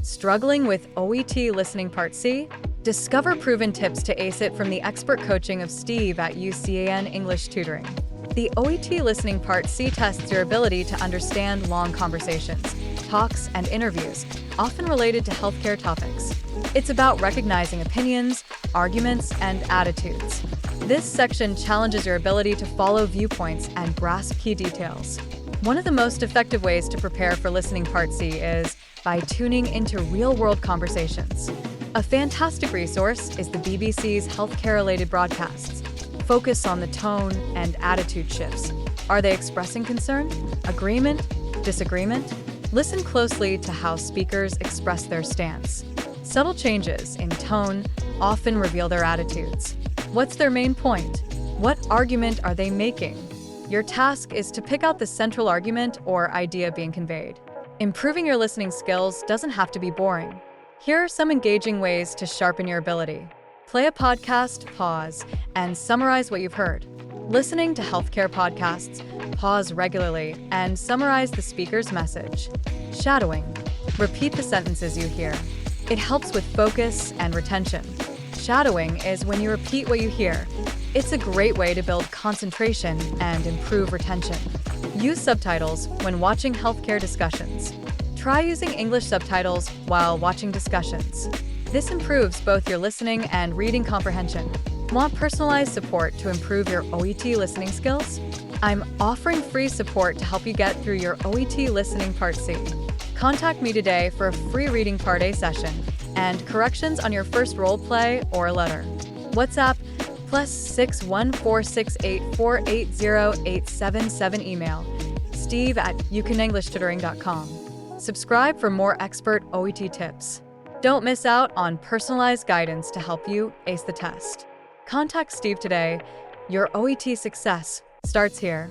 Struggling with OET Listening Part C? Discover proven tips to ace it from the expert coaching of Steve at UCAN English Tutoring. The OET Listening Part C tests your ability to understand long conversations, talks, and interviews, often related to healthcare topics. It's about recognizing opinions, arguments, and attitudes. This section challenges your ability to follow viewpoints and grasp key details. One of the most effective ways to prepare for Listening Part C is by tuning into real-world conversations. A fantastic resource is the BBC's healthcare-related broadcasts. Focus on the tone and attitude shifts. Are they expressing concern, agreement, disagreement? Listen closely to how speakers express their stance. Subtle changes in tone often reveal their attitudes. What's their main point? What argument are they making? Your task is to pick out the central argument or idea being conveyed. Improving your listening skills doesn't have to be boring. Here are some engaging ways to sharpen your ability. Play a podcast, pause, and summarize what you've heard. Listening to healthcare podcasts, pause regularly and summarize the speaker's message. Shadowing. Repeat the sentences you hear. It helps with focus and retention. Shadowing is when you repeat what you hear. It's a great way to build concentration and improve retention. Use subtitles when watching healthcare discussions. Try using English subtitles while watching discussions. This improves both your listening and reading comprehension. Want personalized support to improve your OET listening skills? I'm offering free support to help you get through your OET Listening Part C. Contact me today for a free Reading Part A session and corrections on your first role play or letter. WhatsApp +6 14684808877. Email steve@ucanenglishtutoring.com. Subscribe for more expert OET tips. Don't miss out on personalized guidance to help you ace the test. Contact Steve today. Your OET success starts here.